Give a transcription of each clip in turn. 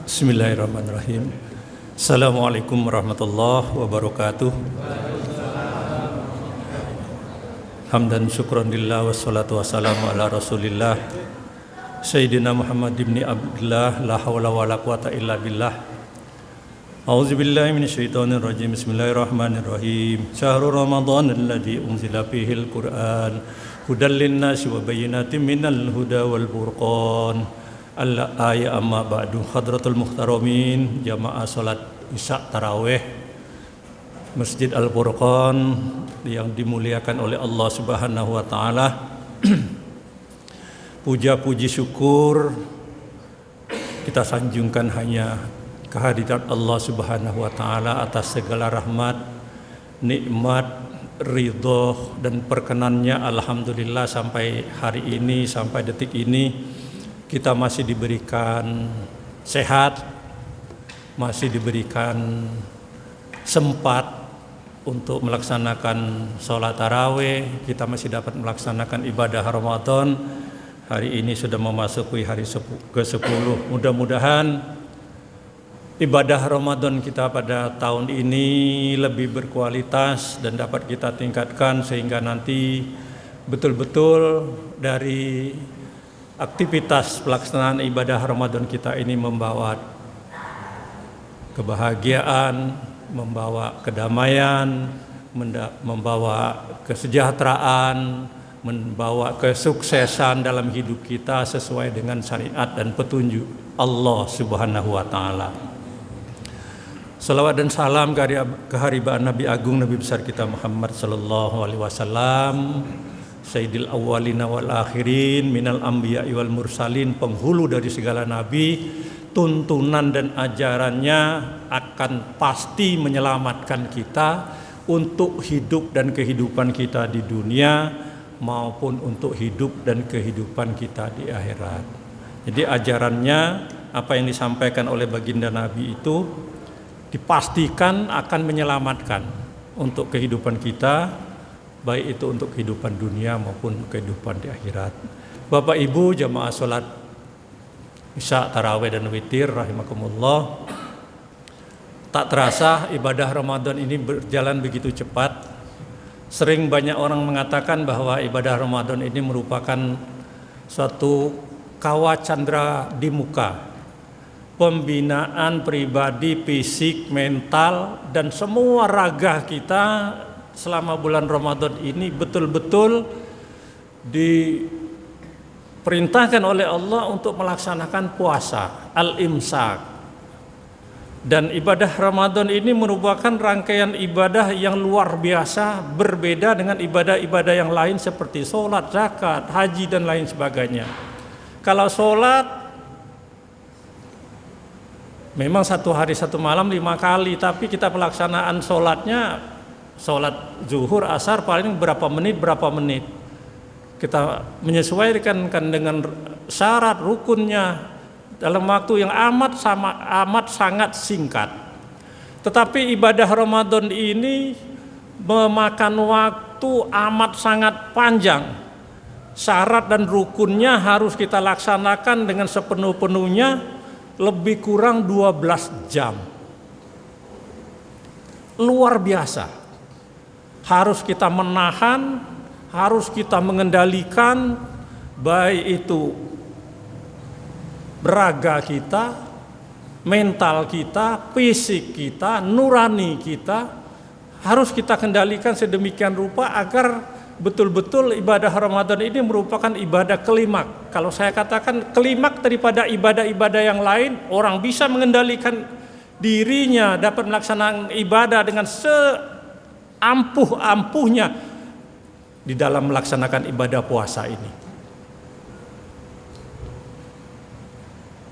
Bismillahirrahmanirrahim. Assalamualaikum warahmatullahi wabarakatuh. Hamdan syukran lillah wassalatu wassalamu ala rasulillah Sayyidina Muhammad ibn Abdullah la hawla wa la quwata illa billah. A'udzubillahi minasyaitonir rajim. Bismillahirrahmanirrahim. Syahrul Ramadan alladzi unzila fihil Qur'an hudal linnasi wa bayyinatin minal huda wal furqan. Al-ayat amma ba'du. Hadratul muhtaramin, jamaah salat Isya tarawih Masjid Al-Furqan yang dimuliakan oleh Allah Subhanahu wa taala. Puja puji syukur kita sanjungkan hanya kehadirat Allah Subhanahu wa taala atas segala rahmat, nikmat, ridho dan perkenannya. Alhamdulillah sampai hari ini, sampai detik ini kita masih diberikan sehat, masih diberikan sempat untuk melaksanakan sholat tarawih. Kita masih dapat melaksanakan ibadah Ramadan. Hari ini sudah memasuki hari ke-10. Mudah-mudahan ibadah Ramadan kita pada tahun ini lebih berkualitas dan dapat kita tingkatkan sehingga nanti betul-betul dari aktivitas pelaksanaan ibadah Ramadan kita ini membawa kebahagiaan, membawa kedamaian, membawa kesejahteraan, membawa kesuksesan dalam hidup kita sesuai dengan syariat dan petunjuk Allah Subhanahu wa taala. Salawat dan salam keharibaan Nabi Agung, Nabi besar kita Muhammad sallallahu alaihi wasallam, Sayyidil awwalina wal akhirin minal anbiya'i wal mursalin, penghulu dari segala nabi. Tuntunan dan ajarannya akan pasti menyelamatkan kita untuk hidup dan kehidupan kita di dunia maupun untuk hidup dan kehidupan kita di akhirat. Jadi ajarannya, apa yang disampaikan oleh baginda Nabi itu dipastikan akan menyelamatkan untuk kehidupan kita, baik itu untuk kehidupan dunia maupun kehidupan di akhirat. Bapak Ibu jamaah salat Isya tarawih dan witir rahimakumullah, tak terasa ibadah Ramadan ini berjalan begitu cepat. Sering banyak orang mengatakan bahwa ibadah Ramadan ini merupakan suatu kawah candra di muka, pembinaan pribadi, fisik, mental, dan semua raga kita selama bulan Ramadan ini betul-betul diperintahkan oleh Allah untuk melaksanakan puasa, al-imsak. Dan ibadah Ramadan ini merupakan rangkaian ibadah yang luar biasa, berbeda dengan ibadah-ibadah yang lain seperti sholat, zakat, haji, dan lain sebagainya. Kalau sholat memang satu hari satu malam 5 kali, tapi kita pelaksanaan sholatnya, sholat zuhur, asar paling berapa menit. Kita menyesuaikan dengan syarat rukunnya dalam waktu yang amat sangat singkat. Tetapi ibadah Ramadan ini memakan waktu amat sangat panjang. Syarat dan rukunnya harus kita laksanakan dengan sepenuh-penuhnya, lebih kurang 12 jam. Luar biasa. Harus kita menahan, harus kita mengendalikan, baik itu raga kita, mental kita, fisik kita, nurani kita, harus kita kendalikan sedemikian rupa agar betul-betul ibadah Ramadan ini merupakan ibadah kelimak. Kalau saya katakan kelimak daripada ibadah-ibadah yang lain, orang bisa mengendalikan dirinya, dapat melaksanakan ibadah dengan ampuh-ampuhnya di dalam melaksanakan ibadah puasa ini.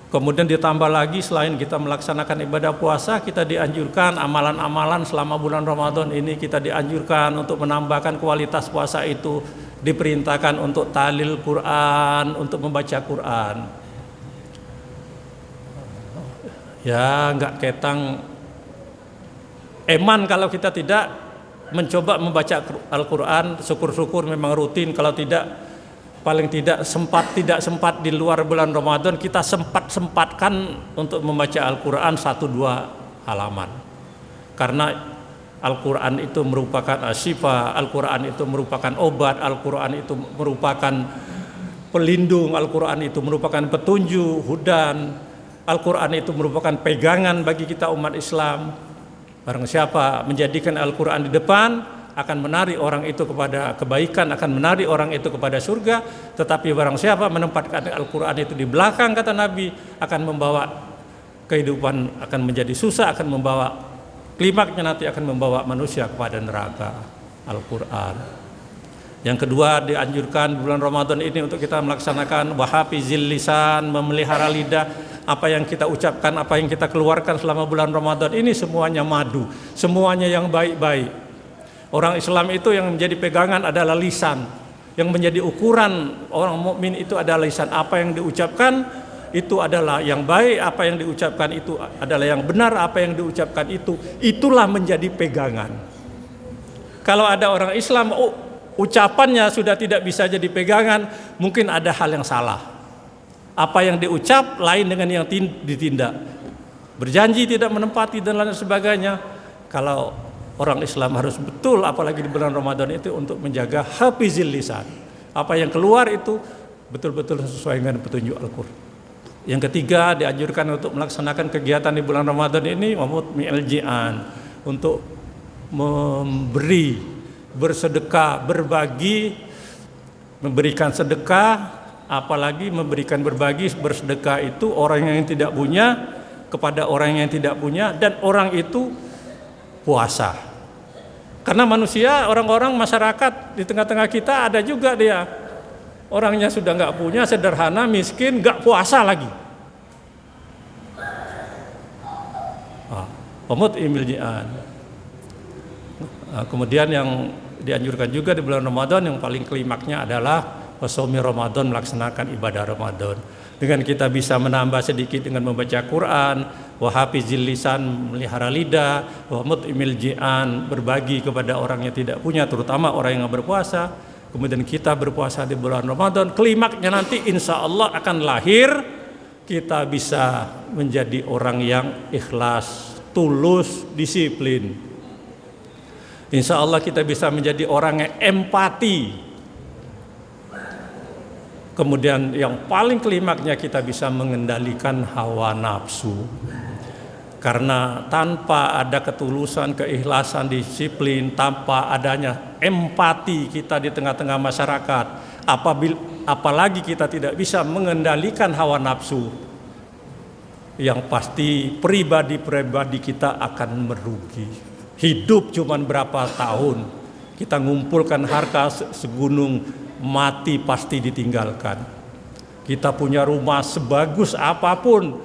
Kemudian ditambah lagi, selain kita melaksanakan ibadah puasa, kita dianjurkan amalan-amalan selama bulan Ramadan ini, kita dianjurkan untuk menambahkan kualitas puasa itu. Diperintahkan untuk tahlil Quran, untuk membaca Quran. Ya, enggak ketang eman kalau kita tidak mencoba membaca Al-Quran. Syukur-syukur memang rutin, kalau tidak paling tidak sempat di luar bulan Ramadan kita sempatkan untuk membaca Al-Quran 1-2 halaman. Karena Al-Quran itu merupakan asyifa, Al-Quran itu merupakan obat, Al-Quran itu merupakan pelindung, Al-Quran itu merupakan petunjuk, hudan, Al-Quran itu merupakan pegangan bagi kita umat Islam. Barang siapa menjadikan Al-Quran di depan, akan menarik orang itu kepada kebaikan, akan menarik orang itu kepada surga. Tetapi barang siapa menempatkan Al-Quran itu di belakang, kata Nabi, akan membawa kehidupan, akan menjadi susah, akan membawa klimaknya nanti akan membawa manusia kepada neraka. Al-Quran. Yang kedua, dianjurkan bulan Ramadan ini untuk kita melaksanakan wahafizil lisan, memelihara lidah. Apa yang kita ucapkan, apa yang kita keluarkan selama bulan Ramadan ini semuanya madu, semuanya yang baik-baik. Orang Islam itu yang menjadi pegangan adalah lisan. Yang menjadi ukuran orang mukmin itu adalah lisan. Apa yang diucapkan itu adalah yang baik, apa yang diucapkan itu adalah yang benar, apa yang diucapkan itulah menjadi pegangan. Kalau ada orang Islam ucapannya sudah tidak bisa jadi pegangan, mungkin ada hal yang salah. Apa yang diucap lain dengan yang ditindak. Berjanji tidak menempati dan lain sebagainya. Kalau orang Islam harus betul, apalagi di bulan Ramadan itu, untuk menjaga hafizil lisan. Apa yang keluar itu betul-betul sesuai dengan petunjuk Al-Quran. Yang ketiga, dianjurkan untuk melaksanakan kegiatan di bulan Ramadan ini memutmi'il ji'an, untuk memberi, bersedekah, berbagi, memberikan sedekah. Apalagi memberikan berbagi, bersedekah itu orang yang tidak punya kepada orang yang tidak punya, dan orang itu puasa. Karena manusia, orang-orang masyarakat di tengah-tengah kita ada juga dia orangnya sudah nggak punya, sederhana, miskin, nggak puasa lagi. Imil ji'an. Kemudian yang dianjurkan juga di bulan Ramadan yang paling klimaknya adalah Wasomi Ramadan, melaksanakan ibadah Ramadan. Dengan kita bisa menambah sedikit dengan membaca Quran, wahafizil lisan, melihara lidah, wamut'imil ji'an, berbagi kepada orang yang tidak punya, terutama orang yang berpuasa. Kemudian kita berpuasa di bulan Ramadan, klimaknya nanti insya Allah akan lahir, kita bisa menjadi orang yang ikhlas, tulus, disiplin. Insya Allah kita bisa menjadi orang yang empati. Kemudian yang paling klimaknya kita bisa mengendalikan hawa nafsu. Karena tanpa ada ketulusan, keikhlasan, disiplin, tanpa adanya empati kita di tengah-tengah masyarakat, apalagi kita tidak bisa mengendalikan hawa nafsu, yang pasti pribadi-pribadi kita akan merugi. Hidup cuman berapa tahun, kita ngumpulkan harta segunung, mati pasti ditinggalkan. Kita punya rumah sebagus apapun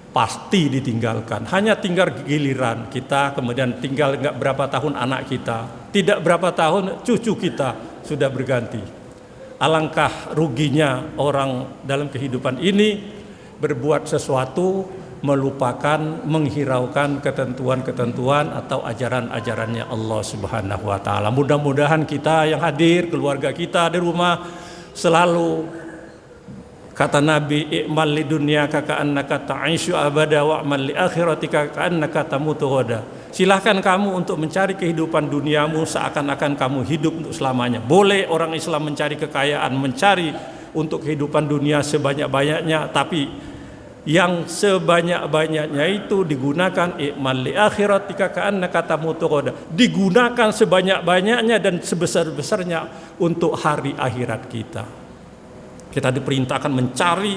pasti ditinggalkan. Hanya tinggal giliran kita, kemudian tinggal nggak berapa tahun anak kita, tidak berapa tahun cucu kita sudah berganti. Alangkah ruginya orang dalam kehidupan ini berbuat sesuatu melupakan, menghiraukan ketentuan-ketentuan atau ajaran-ajarannya Allah Subhanahu wa taala. Mudah-mudahan kita yang hadir, keluarga kita di rumah, selalu kata Nabi, i'mal lidunyaka ka'annaka ta'ishu abada wa'mal li akhiratika ka'annaka tamutu ghada. Silahkan kamu untuk mencari kehidupan duniamu seakan-akan kamu hidup untuk selamanya. Boleh orang Islam mencari kekayaan, mencari untuk kehidupan dunia sebanyak-banyaknya, tapi yang sebanyak-banyaknya itu digunakan i'mal li akhiratika ka'annaka tamutu ghada. Digunakan sebanyak-banyaknya dan sebesar-besarnya untuk hari akhirat kita. Kita diperintahkan mencari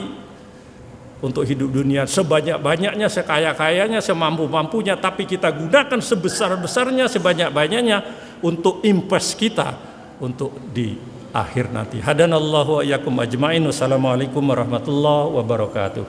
untuk hidup dunia sebanyak-banyaknya, sekaya-kayanya, semampu-mampunya, tapi kita gunakan sebesar-besarnya, sebanyak-banyaknya untuk invest kita untuk di akhir nanti. Hadanallahu wa iyyakum ajmain. Wassalamualaikum warahmatullahi wabarakatuh.